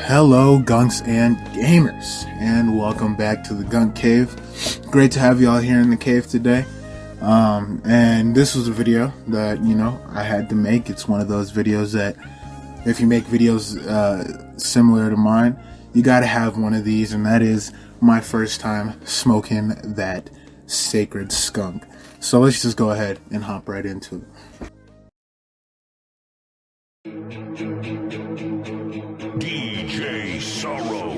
Hello, gunks and gamers, and welcome back to the Gunk Cave. Great to have you all here in the cave today. And this was a video that, I had to make. It's one of those videos that if you make videos similar to mine, you gotta have one of these, and that is my first time smoking that sacred skunk. So let's just go ahead and hop right into it. DJ Sorrow.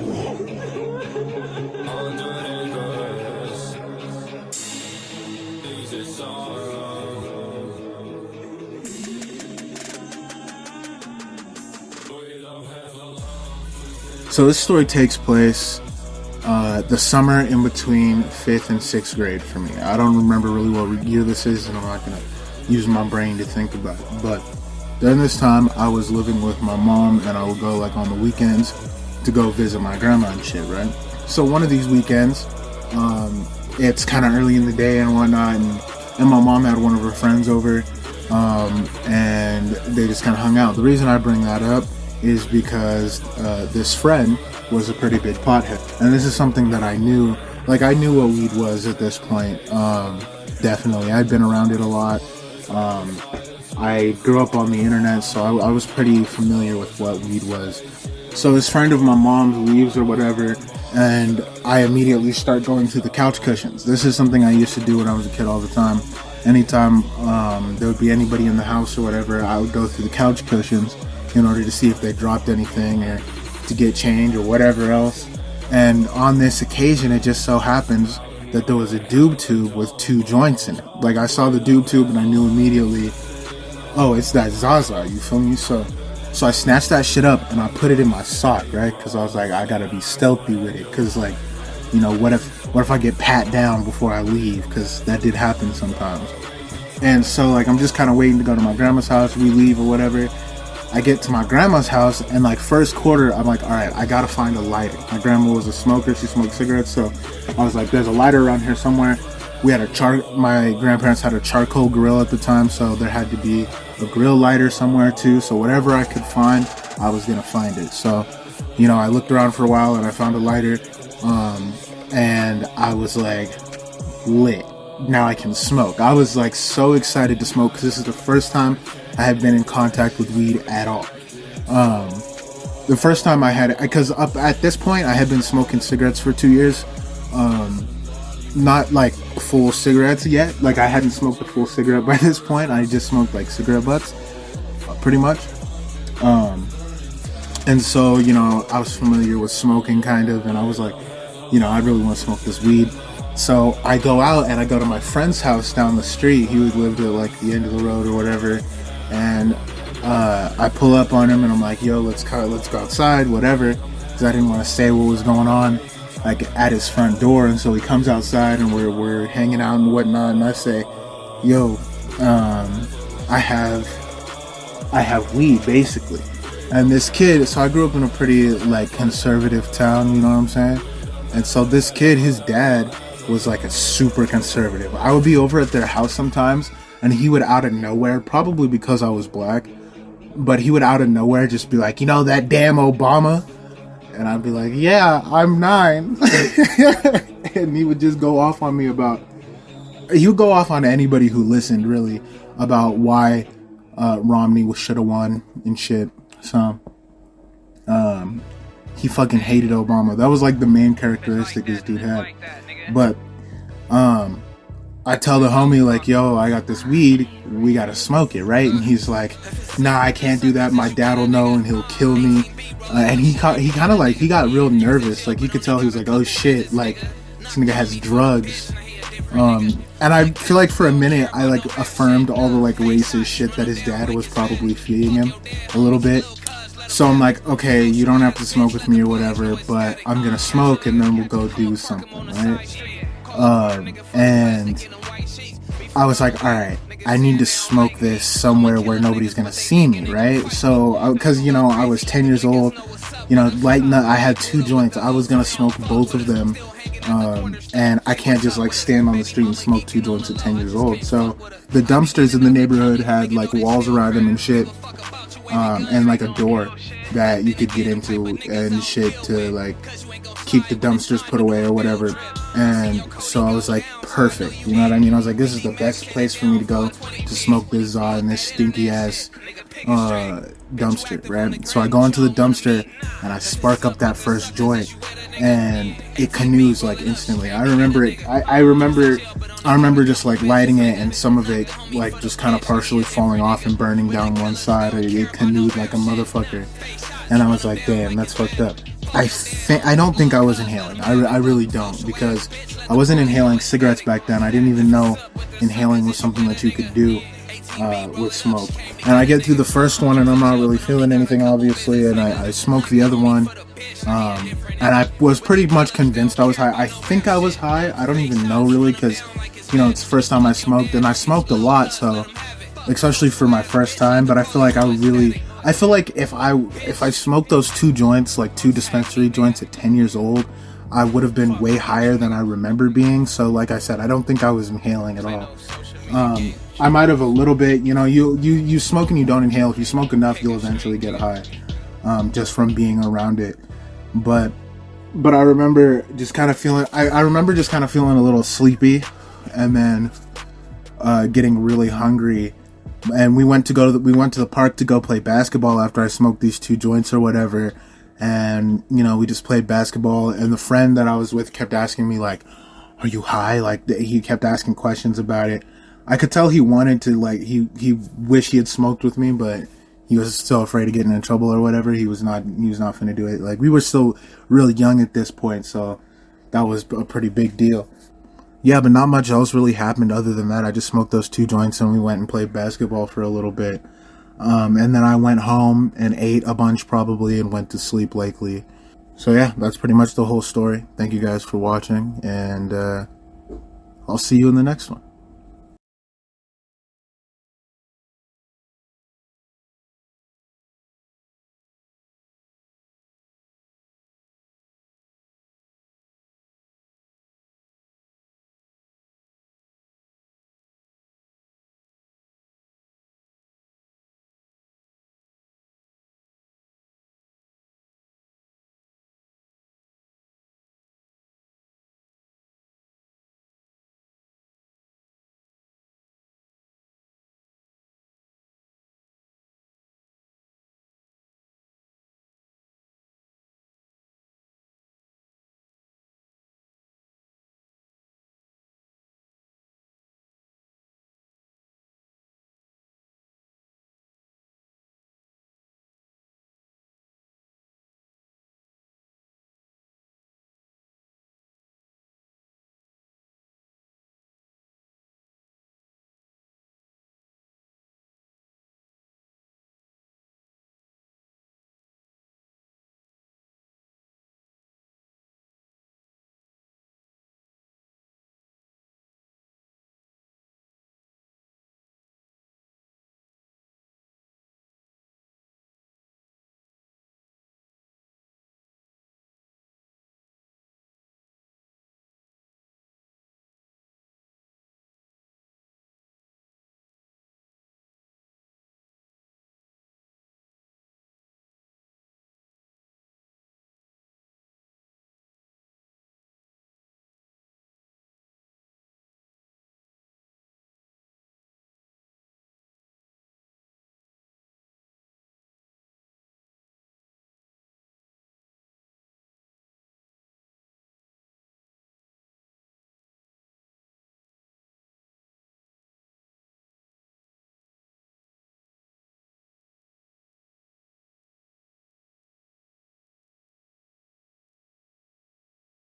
So this story takes place the summer in between 5th and 6th grade for me. I don't remember really what year this is, and I'm not going to use my brain to think about it. But during this time, I was living with my mom, and I would go like on the weekends to go visit my grandma and shit, right? So one of these weekends, it's kind of early in the day and whatnot, and my mom had one of her friends over, and they just kind of hung out. The reason I bring that up is because this friend was a pretty big pothead, and this is something that I knew. Like, I knew what weed was at this point. Definitely, I'd been around it a lot. I grew up on the internet, so I was pretty familiar with what weed was. So this friend of my mom's leaves or whatever, and I immediately start going through the couch cushions. This is something I used to do when I was a kid all the time. Anytime there would be anybody in the house or whatever, I would go through the couch cushions in order to see if they dropped anything or to get change or whatever else. And on this occasion, it just so happens that there was a doob tube with 2 joints in it. Like, I saw the doob tube and I knew immediately, oh, it's that Zaza, you feel me? So I snatched that shit up and I put it in my sock, right? Because I was like, I gotta be stealthy with it. Because, like, what if I get pat down before I leave? Because that did happen sometimes. And so, like, I'm just kind of waiting to go to my grandma's house. We leave or whatever. I get to my grandma's house, and like first quarter, I'm like, all right, I gotta find a lighter. My grandma was a smoker; she smoked cigarettes, so I was like, there's a lighter around here somewhere. We had my grandparents had a charcoal grill at the time, so there had to be a grill lighter somewhere too. So whatever I could find, I was gonna find it. So, I looked around for a while and I found a lighter, and I was like, lit. Now I can smoke. I was like so excited to smoke because this is the first time I had been in contact with weed at all. The first time I had, because up at this point I had been smoking cigarettes for 2 years, not like full cigarettes yet. Like, I hadn't smoked a full cigarette by this point. I just smoked like cigarette butts, pretty much. And so I was familiar with smoking kind of, and I was like, I really want to smoke this weed. So I go out and I go to my friend's house down the street. He would live at like the end of the road or whatever. And I pull up on him and I'm like, yo, let's go outside, whatever. Because I didn't want to say what was going on like at his front door. And so he comes outside and we're hanging out and whatnot. And I say, yo, I have weed, basically. And this kid, so I grew up in a pretty like conservative town, you know what I'm saying? And so this kid, his dad was like a super conservative. I would be over at their house sometimes, and he would out of nowhere, probably because I was black, but he would out of nowhere just be like, that damn Obama? And I'd be like, yeah, I'm 9. And he would just go off on me he would go off on anybody who listened, really, about why Romney should have won and shit. So, he fucking hated Obama. That was like the main characteristic this dude had. But I tell the homie, like, yo, I got this weed, we gotta smoke it, right? And he's like, nah, I can't do that, my dad will know and he'll kill me. And he kind of like, he got real nervous. Like, you could tell he was like, oh shit, like, this nigga has drugs. And I feel like for a minute I like affirmed all the like racist shit that his dad was probably feeding him a little bit. So I'm like, okay, you don't have to smoke with me or whatever, but I'm gonna smoke and then we'll go do something, right? And I was like, alright, I need to smoke this somewhere where nobody's gonna see me, right? So, because, I was 10 years old, I had 2 joints, I was gonna smoke both of them, and I can't just like stand on the street and smoke 2 joints at 10 years old. So the dumpsters in the neighborhood had like walls around them and shit. and like a door that you could get into and shit to like keep the dumpsters put away or whatever. And so I was like, perfect, you know what I mean? I was like, this is the best place for me to go to smoke this in this stinky ass dumpster, right? So I go into the dumpster and I spark up that first joint, and it canoes like instantly. I remember it. I remember just like lighting it and some of it like just kind of partially falling off and burning down one side. It canoed like a motherfucker, and I was like, damn, that's fucked up. I don't think I was inhaling. I really don't, because I wasn't inhaling cigarettes back then. I didn't even know inhaling was something that you could do with smoke. And I get through the first one and I'm not really feeling anything, obviously, and I smoke the other one, and I was pretty much convinced I was high. I think I was high. I don't even know really, because you know, it's the first time I smoked, and I smoked a lot, so especially for my first time. But I feel like if I smoked those 2 joints, like 2 dispensary joints at 10 years old, I would have been way higher than I remember being. So like I said, I don't think I was inhaling at all. I might have a little bit, you know, you smoke and you don't inhale. If you smoke enough, you'll eventually get high, just from being around it. But I remember just kind of feeling, I remember just kind of feeling a little sleepy, and then getting really hungry. And we went to the park to go play basketball after I smoked these 2 joints or whatever. And, you know, we just played basketball, and the friend that I was with kept asking me, like, are you high? Like, he kept asking questions about it. I could tell he wanted to, like, he wished he had smoked with me, but he was still afraid of getting in trouble or whatever. He was not finna do it. Like, we were still really young at this point, so that was a pretty big deal. Yeah, but not much else really happened other than that. I just smoked those 2 joints and we went and played basketball for a little bit. And then I went home and ate a bunch probably and went to sleep lately. So yeah, that's pretty much the whole story. Thank you guys for watching, and I'll see you in the next one.